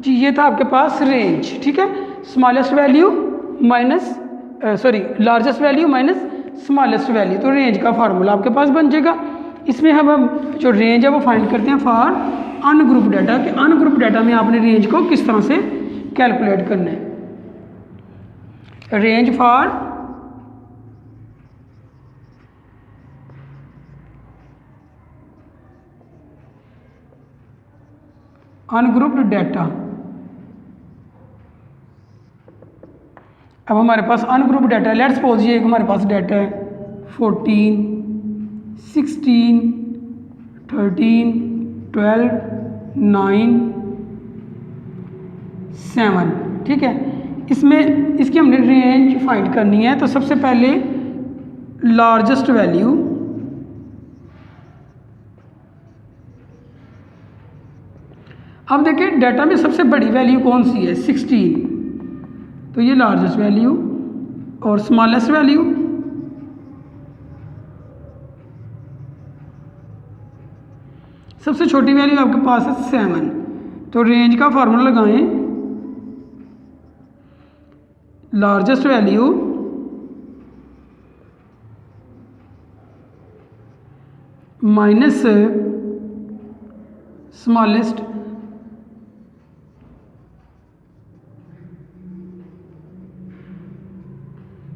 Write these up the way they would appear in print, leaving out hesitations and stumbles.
जी ये था आपके पास रेंज, ठीक है। Smallest value minus largest value minus smallest value, तो रेंज का फार्मूला आपके पास बन जाएगा। इसमें हम जो रेंज है वो फाइंड करते हैं फॉर अनग्रुप डाटा, कि अनग्रुप डाटा में आपने रेंज को किस तरह से कैलकुलेट करना है। Range for ungrouped data. अब हमारे पास अनग्रुप डाटा है, लेट्स सपोज ये हमारे पास डाटा है 14, 16, 13, 12, 9, 7, ठीक है। इसमें इसकी हमने रेंज फाइंड करनी है, तो सबसे पहले लार्जेस्ट वैल्यू अब देखिए डाटा में सबसे बड़ी वैल्यू कौन सी है 16, तो ये लार्जेस्ट वैल्यू, और स्मॉलेस्ट वैल्यू सबसे छोटी वैल्यू आपके पास है 7, तो रेंज का फार्मूला लगाएं, लार्जेस्ट वैल्यू माइनस स्मॉलेस्ट,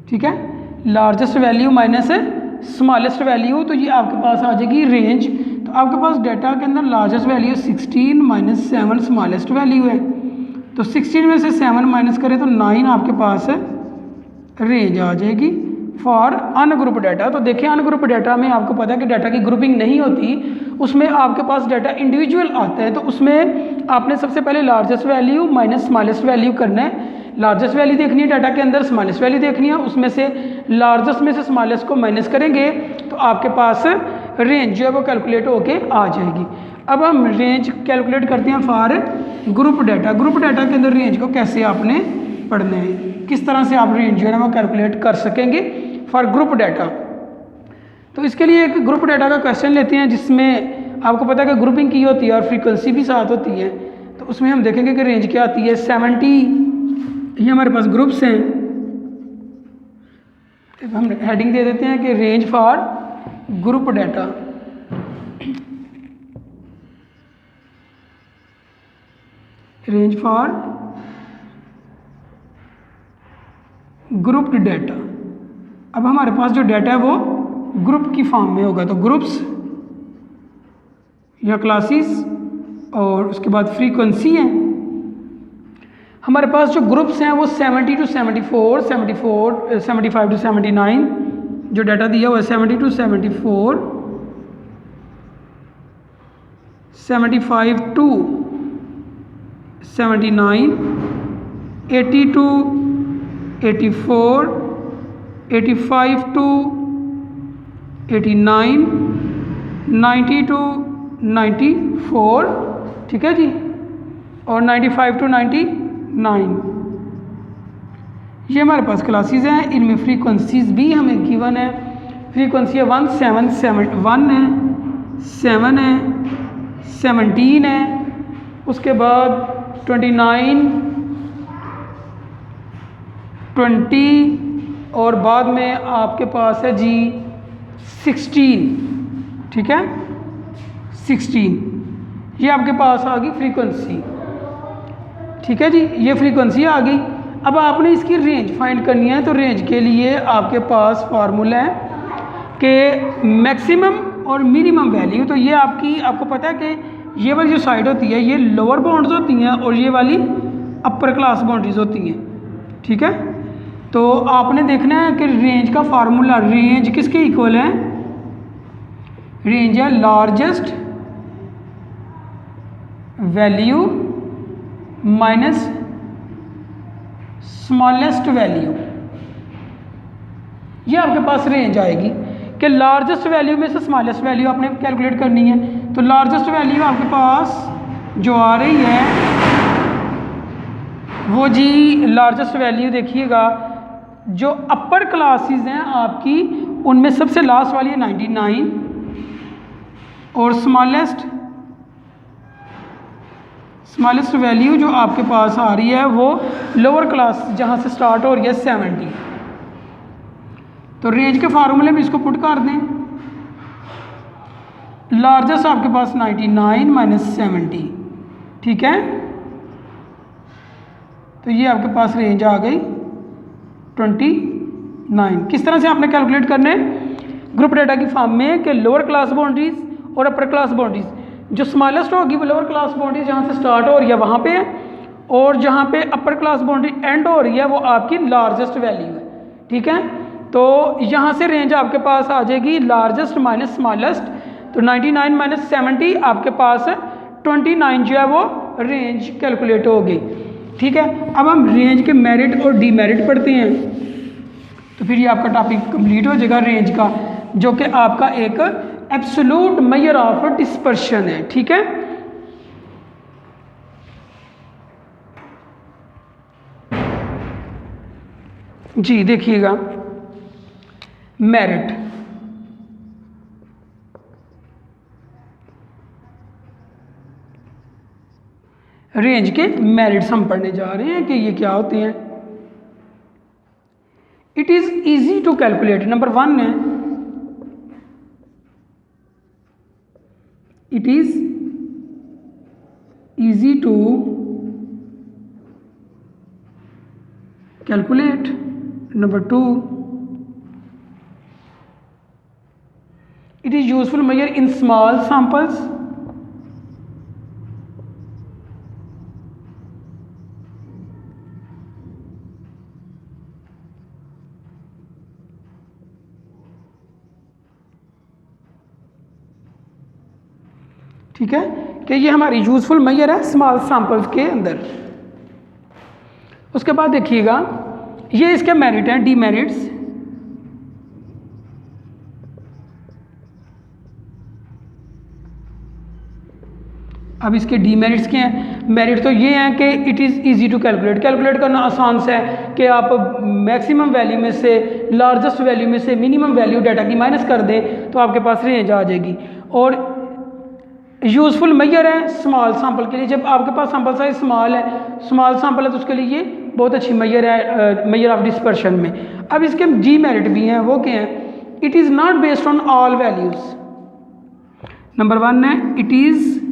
ठीक है। Largest value minus smallest value, तो ये आपके पास आ जाएगी रेंज। तो आपके पास डाटा के अंदर largest value 16 minus 7 smallest value है, तो 16 में से 7 माइनस करें तो 9 आपके पास रेंज आ जाएगी फॉर अनग्रुप डाटा। तो देखिए अनग्रुप डाटा में आपको पता है कि डाटा की ग्रुपिंग नहीं होती, उसमें आपके पास डाटा इंडिविजुअल आता है, तो उसमें आपने सबसे पहले largest value minus smallest value करना है। लार्जेस्ट वैल्यू देखनी है डाटा के अंदर, स्मॉलेस्ट वैल्यू देखनी है, उसमें से लार्जेस्ट में से स्मॉलेस्ट को माइनस करेंगे तो आपके पास रेंज जो है वो कैलकुलेट होके आ जाएगी। अब हम रेंज कैलकुलेट करते हैं for group data. Group data के अंदर रेंज को कैसे आपने पढ़ना है, किस तरह से आप रेंज जो है वो कैलकुलेट कर सकेंगे फॉर ग्रुप डाटा। तो इसके लिए एक ग्रुप डाटा का क्वेश्चन लेते हैं जिसमें आपको पता है कि ग्रुपिंग की होती है और फ्रीक्वेंसी भी साथ होती है। तो उसमें हम देखेंगे कि रेंज क्या आती है 70, ये हमारे पास ग्रुप्स हैं। तो हम हेडिंग दे देते हैं कि range for group data. Range for grouped data. अब हमारे पास जो डाटा है वो ग्रुप की फॉर्म में होगा, तो ग्रुप्स या क्लासेस और उसके बाद फ्रीक्वेंसी है। हमारे पास जो ग्रुप्स हैं वो 70 to 74, 75 to 79 जो डाटा दिया हुआ है 70 to 74, 75 to 79, 80 to 84, 85 to 89, 90 to 94, ठीक है जी, और 95 to 99। ये हमारे पास क्लासेस हैं, इनमें फ्रीक्वेंसीज भी हमें गिवन है। फ्रीक्वेंसी है 1771 है, 7 है, 17 है, उसके बाद 29, 20 और बाद में आपके पास है जी 16, ठीक है 16। ये आपके पास आ गई फ्रीक्वेंसी, ठीक है जी, ये फ्रीक्वेंसी आ गई। अब आपने इसकी रेंज फाइंड करनी है, तो रेंज के लिए आपके पास फार्मूला है कि मैक्सिमम और मिनिमम वैल्यू। तो ये आपको पता है कि ये वाली जो साइड होती है ये लोअर बाउंड्स होती हैं और ये वाली अपर क्लास बाउंड्रीज होती हैं, ठीक है। तो आपने देखना है कि रेंज का फार्मूला, रेंज किसके इक्वल है, रेंज है largest value minus smallest value. ये आपके पास रेंज आएगी कि लार्जेस्ट वैल्यू में से स्मॉलेस्ट वैल्यू आपने कैलकुलेट करनी है। तो लार्जेस्ट वैल्यू आपके पास जो आ रही है वो जी लार्जेस्ट वैल्यू देखिएगा, जो अपर क्लासेस हैं आपकी उनमें सबसे लास्ट वाली है 99 और स्मॉलेस्ट वैल्यू जो आपके पास आ रही है वो लोअर क्लास जहाँ से स्टार्ट हो रही है 70। तो रेंज के फार्मूले में इसको पुट कर दें। लार्जेस्ट आपके पास 99 माइनस 70, ठीक है। तो ये आपके पास रेंज आ गई 29। किस तरह से आपने कैलकुलेट करने ग्रुप डेटा की फॉर्म में कि लोअर क्लास बाउंड्रीज और अपर क्लास बाउंड्रीज, जो स्मॉलेस्ट होगी वो लोअर क्लास बाउंड्रीज जहाँ से स्टार्ट हो रही है वहाँ पे है, और जहाँ पे अपर क्लास बाउंड्री एंड हो रही है वो आपकी लार्जेस्ट वैल्यू है, ठीक है। तो यहाँ से रेंज आपके पास आ जाएगी लार्जेस्ट माइनस स्मॉलेस्ट। तो 99 माइनस 70 आपके पास 29 जो है वो रेंज कैलकुलेट हो गई, ठीक है। अब हम रेंज के मेरिट और डीमेरिट पढ़ते हैं, तो फिर ये आपका टॉपिक कंप्लीट हो जाएगा रेंज का, जो कि आपका एक एब्सोल्यूट मेजर ऑफ डिस्पर्शन है, ठीक है। जी देखिएगा, मेरिट, रेंज के मेरिट्स हम पढ़ने जा रहे हैं कि ये क्या होते हैं। It is easy to calculate, number 1 है it is easy to calculate. Number 2, it is useful measure in small samples। ठीक है कि ये हमारी यूजफुल मेजर है स्मॉल सैंपल्स के अंदर। उसके बाद देखिएगा ये इसके मेरिट हैं, डीमेरिट्स। अब इसके डीमेरिट्स क्या हैं? मेरिट तो ये हैं कि it is easy to calculate, calculate करना आसान से है कि आप मैक्सिमम वैल्यू में से लार्जेस्ट वैल्यू में से मिनिमम वैल्यू डाटा की माइनस कर दें तो आपके पास रेंज आ जाएगी। और यूज़फुल मेजर है स्मॉल सैंपल के लिए, जब आपके पास सैंपल साइज स्मॉल सैंपल है तो उसके लिए ये बहुत अच्छी मेजर है, मेजर ऑफ डिस्पर्शन में। अब इसके डीमेरिट भी हैं, वो क्या हैं? It is not based on all values. Number 1 है it is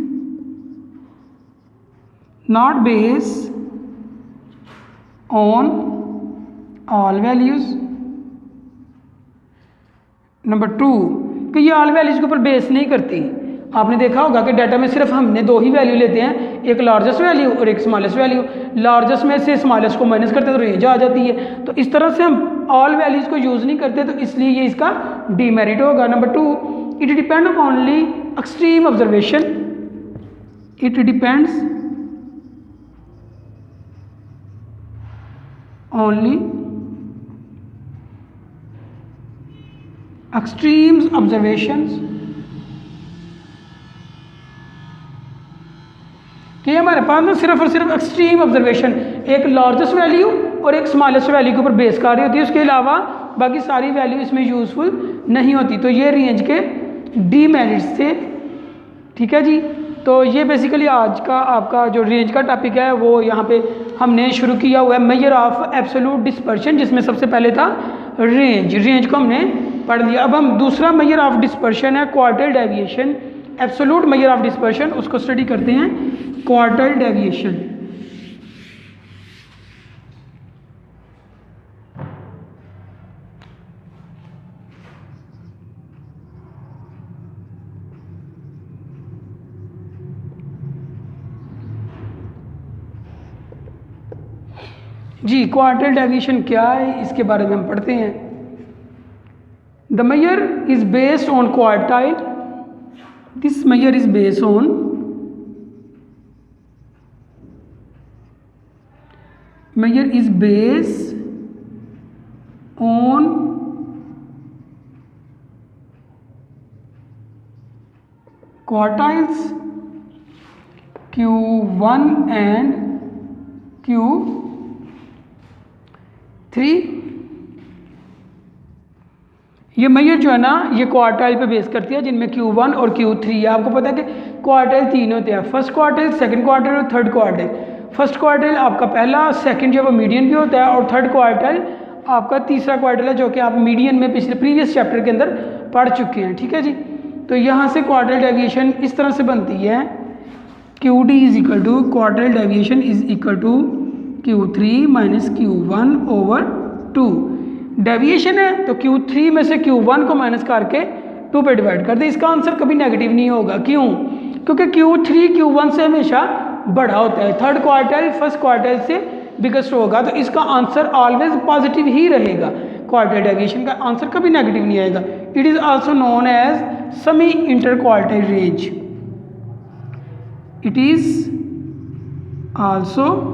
not based on all values। Number 2 कि ये ऑल वैल्यूज के ऊपर बेस नहीं करती। आपने देखा होगा कि डाटा में सिर्फ हमने 2 ही वैल्यू लेते हैं, एक लार्जेस्ट वैल्यू और एक स्मॉलेस्ट वैल्यू। लार्जेस्ट में से स्मॉलेस्ट को माइनस करते तो रेंज आ जाती है। तो इस तरह से हम ऑल वैल्यूज को यूज़ नहीं करते, तो इसलिए ये इसका डीमेरिट होगा। Number 2, it depend upon only extreme observation. It depends only extreme observations। कि हमारे पास ना सिर्फ और सिर्फ एक्सट्रीम ऑब्जर्वेशन, एक लार्जेस्ट वैल्यू और एक स्मॉलेस्ट वैल्यू के ऊपर बेस कर रही होती है, उसके अलावा बाकी सारी वैल्यू इसमें यूजफुल नहीं होती। तो ये रेंज के डीमेरिट्स थे, ठीक है जी। तो ये बेसिकली आज का आपका जो रेंज का टॉपिक है वो यहाँ पे हमने शुरू किया हुआ है, मेजर ऑफ एब्सोल्यूट डिस्पर्शन, जिसमें सबसे पहले था रेंज को हमने पढ़ लिया। अब हम दूसरा मेजर ऑफ डिस्पर्शन है quartile deviation, absolute measure of dispersion, उसको स्टडी करते हैं। क्वार्टल डेविएशन, जी क्वार्टल डेविएशन क्या है इसके बारे में हम पढ़ते हैं। The measure is based on quartile, this measure is based on quartiles Q1 and Q3। ये मेजर जो है ना ये क्वार्टाइल पे बेस करती है, जिनमें Q1 और Q3 है। आपको पता है कि क्वार्टाइल 3 होते हैं, फर्स्ट क्वार्टाइल, सेकंड क्वार्टाइल और थर्ड क्वार्टाइल। फर्स्ट क्वार्टाइल आपका पहला, सेकंड जो है वो मीडियन भी होता है, और थर्ड क्वार्टाइल आपका तीसरा क्वार्टाइल है, जो कि आप मीडियन में पिछले प्रीवियस चैप्टर के अंदर पढ़ चुके हैं। ठीक है जी। तो यहाँ से क्वार्टाइल डेविएशन इस तरह से बनती है, QD is equal to quartile deviation is equal to Q3 minus Q1 over 2। Deviation है तो Q3 में से Q1 को माइनस करके 2 पे डिवाइड कर दे। इसका आंसर कभी नेगेटिव नहीं होगा। क्यों? क्योंकि Q3 Q1 से हमेशा बड़ा होता है। थर्ड क्वार्टाइल फर्स्ट क्वार्टाइल से बिगेस्ट होगा, तो इसका आंसर ऑलवेज पॉजिटिव ही रहेगा। क्वार्टाइल डेविएशन का आंसर कभी नेगेटिव नहीं आएगा। It is also known as semi interquartile range. It is also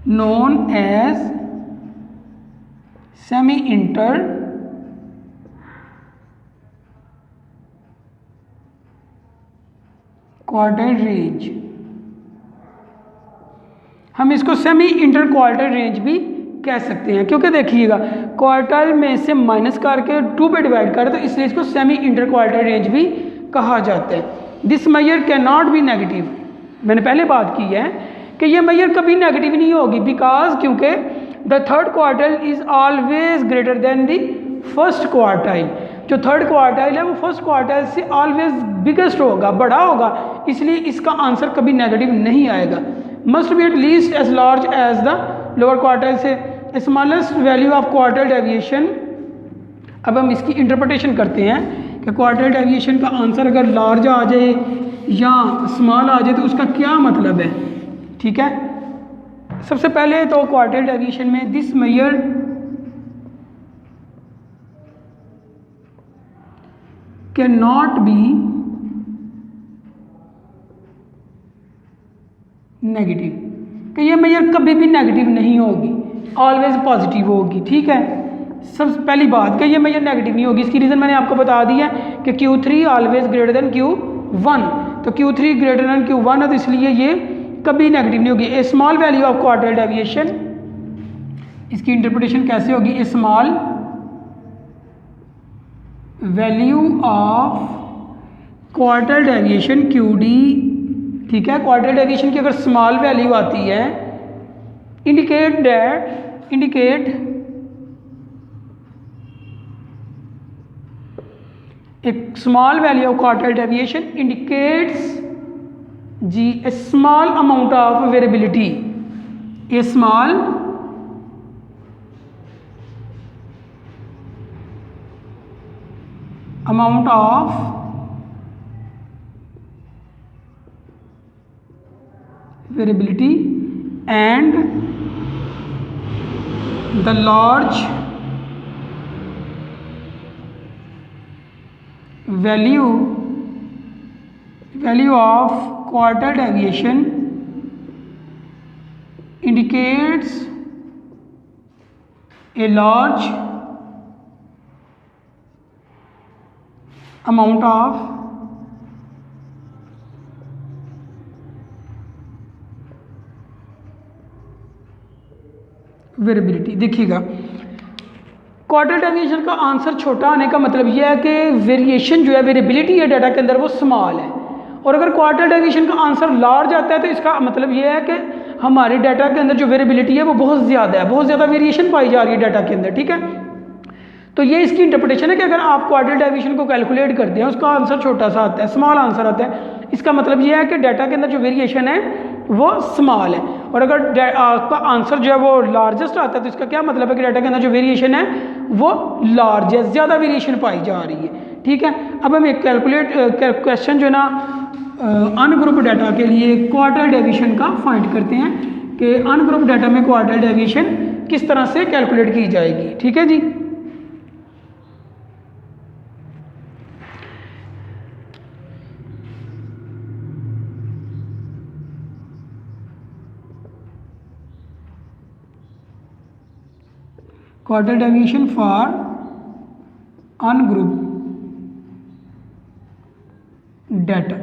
known as semi-inter quartile range. हम इसको सेमी इंटर क्वार्टाइल रेंज भी कह सकते हैं, क्योंकि देखिएगा क्वार्टाइल में से माइनस करके 2 पे डिवाइड करें, तो इसलिए इसको सेमी इंटर क्वार्टाइल रेंज भी कहा जाता है। This measure can not be negative. मैंने पहले बात की है कि ये मेजर कभी नेगेटिव नहीं होगी, बिकॉज क्योंकि the third quartile is always greater than the first quartile. जो थर्ड क्वार्टाइल है वो फर्स्ट क्वार्टाइल से ऑलवेज बिगेस्ट होगा, बड़ा होगा, इसलिए इसका आंसर कभी नेगेटिव नहीं आएगा। Must be at least as large as the lower quartile से smallest value of quartile deviation. अब हम इसकी इंटरप्रिटेशन करते हैं कि क्वार्टाइल डेविएशन का आंसर अगर लार्ज आ जाए या स्मॉल आ जाए तो उसका क्या मतलब है। ठीक है, सबसे पहले तो क्वार्टाइल डेविएशन में this measure can not be negative, कि ये मेजर कभी भी नेगेटिव नहीं होगी, ऑलवेज पॉजिटिव होगी। ठीक है, सबसे पहली बात कि ये मेजर नेगेटिव नहीं होगी। इसकी रीज़न मैंने आपको बता दी है कि Q3 always greater than Q1, तो Q3 ग्रेटर देन Q1 है, तो इसलिए ये कभी नेगेटिव नहीं होगी। A small value of quartile deviation, इसकी इंटरप्रिटेशन कैसे होगी। A small value of quartile deviation QD, ठीक है, क्वार्टाइल डेविएशन की अगर स्मॉल वैल्यू आती है, इंडिकेट एक small value of quartile deviation indicates जी a small amount of variability, a small amount of variability and the large value of quartile deviation indicates a large amount of variability. देखिएगा quartile deviation का answer छोटा आने का मतलब यह है कि वेरिएशन जो है, वेरिएबिलिटी है डाटा के अंदर, वो स्मॉल है। और अगर क्वार्टाइल डेविएशन का आंसर लार्ज आता है तो इसका मतलब यह है कि हमारे डाटा के अंदर जो वेरिएबिलिटी है वो बहुत ज़्यादा है, बहुत ज़्यादा वेरिएशन पाई जा रही है डाटा के अंदर। ठीक है, तो ये इसकी इंटरप्रिटेशन है कि अगर आप क्वार्टाइल डेविएशन को कैलकुलेट करते हैं, उसका आंसर छोटा सा आता है, स्मॉल आंसर आता है, इसका मतलब यह है कि डाटा के अंदर जो वेरिएशन है वो स्मॉल है। और अगर आपका आंसर जो है वो लार्जेस्ट आता है तो इसका क्या मतलब है कि डाटा के अंदर जो वेरिएशन है वो लार्ज है, ज़्यादा वेरिएशन पाई जा रही है। ठीक है, अब हम एक क्वेश्चन जो है ना अनग्रुप डाटा के लिए क्वार्टाइल डेविएशन का फाइंड करते हैं कि अनग्रुप डाटा में क्वार्टाइल डेविएशन किस तरह से कैलकुलेट की जाएगी। ठीक है जी, quartile deviation for ungroup data.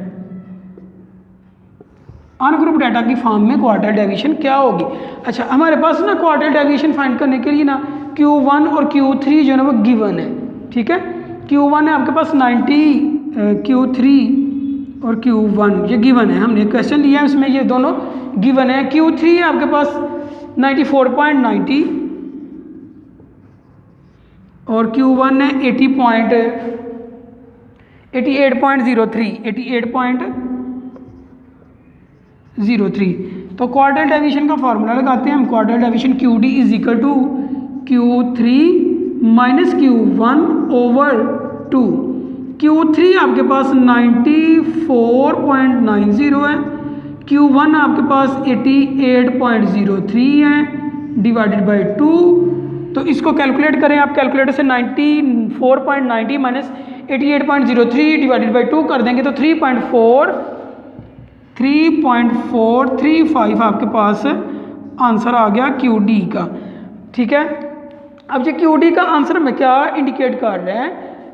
Ungroup data की फॉर्म में क्वार्टाइल डेविएशन क्या होगी। अच्छा, हमारे पास ना क्वार्टाइल डेविएशन फाइंड करने के लिए ना Q1 और Q3 जो है ना वो गिवन है, ठीक है। Q1 है आपके पास 90, Q3 और Q1 ये गिवन है, हमने क्वेश्चन लिया है उसमें ये दोनों गिवन है। Q3 है आपके पास 94.90 और Q1 है 88.03। तो क्वार्टर डेविएशन का फॉर्मूला लगाते हैं हम। Quarter deviation QD is equal to Q3 minus Q1/2। Q3 आपके पास 94.90 है, Q1 आपके पास 88.03 है डिवाइडेड बाई 2। तो इसको कैलकुलेट करें आप, कैलकुलेटर से 94.90 माइनस 88.03 डिवाइडेड बाई 2 कर देंगे तो 3.435 आपके पास आंसर आ गया QD का, ठीक है। अब ये QD का आंसर में क्या इंडिकेट कर रहे हैं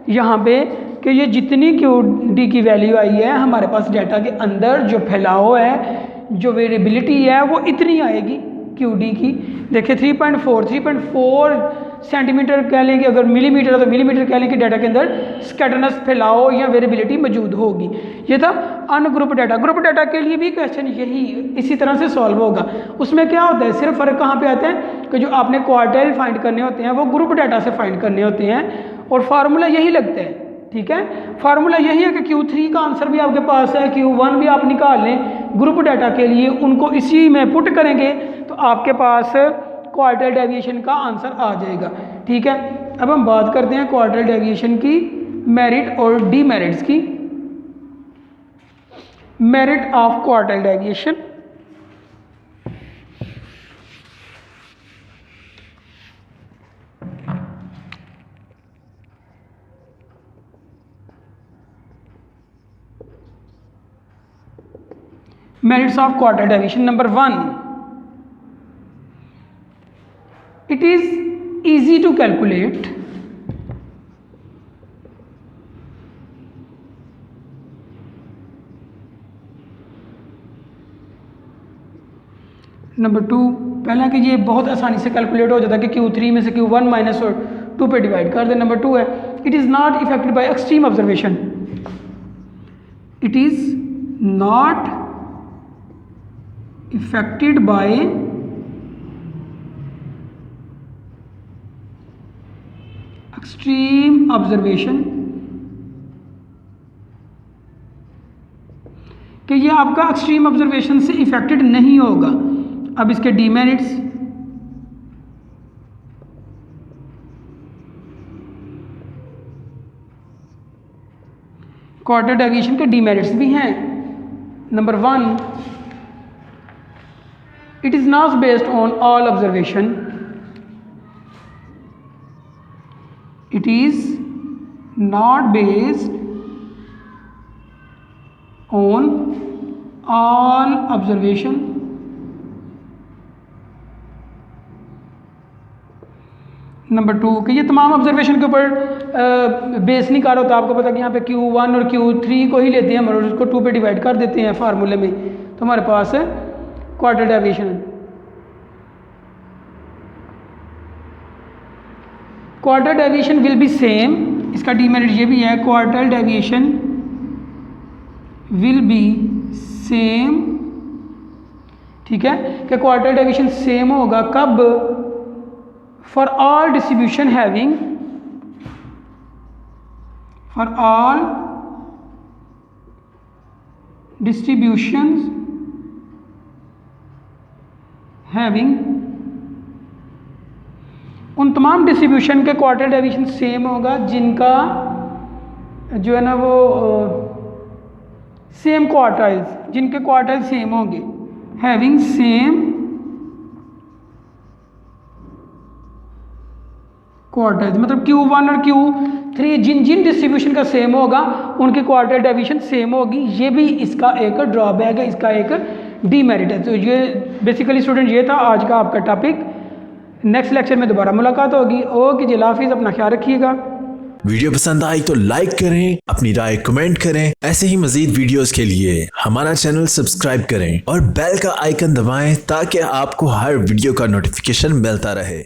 यहाँ पे कि ये जितनी QD की वैल्यू आई है हमारे पास डाटा के अंदर जो फैलाव है, जो वेरिएबिलिटी है वो इतनी आएगी QD की। देखिए 3.4 सेंटीमीटर कह लेंगे, अगर मिलीमीटर है तो मिलीमीटर कह लेंगे, डाटा के अंदर स्कैटरनेस फैलाव या वेरिएबिलिटी मौजूद होगी। ये था अनग्रुप डाटा। ग्रुप डाटा के लिए भी क्वेश्चन यही इसी तरह से सॉल्व होगा। उसमें क्या होता है, सिर्फ फ़र्क कहाँ पे आता है कि जो आपने क्वार्टाइल फाइंड करने होते हैं वो ग्रुप डाटा से फाइंड करने होते हैं और फार्मूला यही लगता है, ठीक है। फार्मूला यही है कि Q3 का आंसर भी आपके पास है, Q1 भी आप निकाल लें ग्रुप डाटा के लिए, उनको इसी में पुट करेंगे तो आपके पास क्वार्टर डेविएशन का आंसर आ जाएगा, ठीक है। अब हम बात करते हैं क्वार्टर डेविएशन की मेरिट और डीमेरिट्स की। Merit of quarter deviation, merits of quarter deviation. Number 1, it is easy to calculate. Number 2, पहला कि ये बहुत आसानी से कैलकुलेट हो जाता है कि Q3 में से Q1 माइनस और 2 पे डिवाइड कर दे। नंबर 2 है it is not affected by extreme observation. It is not affected by extreme observation, कि ये आपका एक्सट्रीम ऑब्जर्वेशन से इफेक्टेड नहीं होगा। अब इसके डीमेरिट्स, क्वार्टर डेविएशन के डीमेरिट्स भी हैं। Number 1, it is not based on all observation. It is not based on all observation. Number 2 कि ये तमाम ऑब्जर्वेशन के ऊपर बेस नहीं कर रहा होता। आपको पता कि यहाँ पे Q1 और Q3 को ही लेते हैं हम और उसको 2 पे डिवाइड कर देते हैं फार्मूले में, तो हमारे पास quarter deviation. Quarter deviation will be same, इसका डीमेरिट ये भी है, quarter deviation will be same, ठीक है, कि क्वार्टर डेविएशन सेम होगा कब, for all distribution having, for all distributions having, उन तमाम डिस्ट्रीब्यूशन के क्वार्टर डेविएशन सेम होगा जिनका जो है ना वो सेम क्वार्टाइल्स, जिनके क्वार्टाइल सेम होंगे, हैविंग सेम क्वार्टाइल्स, मतलब Q1 और Q3 जिन जिन डिस्ट्रीब्यूशन का सेम होगा उनकी क्वार्टर डेविएशन सेम होगी। ये भी इसका एक ड्रॉबैक है, इसका एक डीमेरिट है। तो ये बेसिकली स्टूडेंट ये था आज का आपका टॉपिक। नेक्स्ट लेक्चर में दोबारा मुलाकात होगी। ओके जी, हाफिज़, अपना ख्याल रखिएगा। वीडियो पसंद आई तो लाइक करें, अपनी राय कमेंट करें। ऐसे ही मजीद वीडियोस के लिए हमारा चैनल सब्सक्राइब करें और बेल का आइकन दबाएं ताकि आपको हर वीडियो का नोटिफिकेशन मिलता रहे।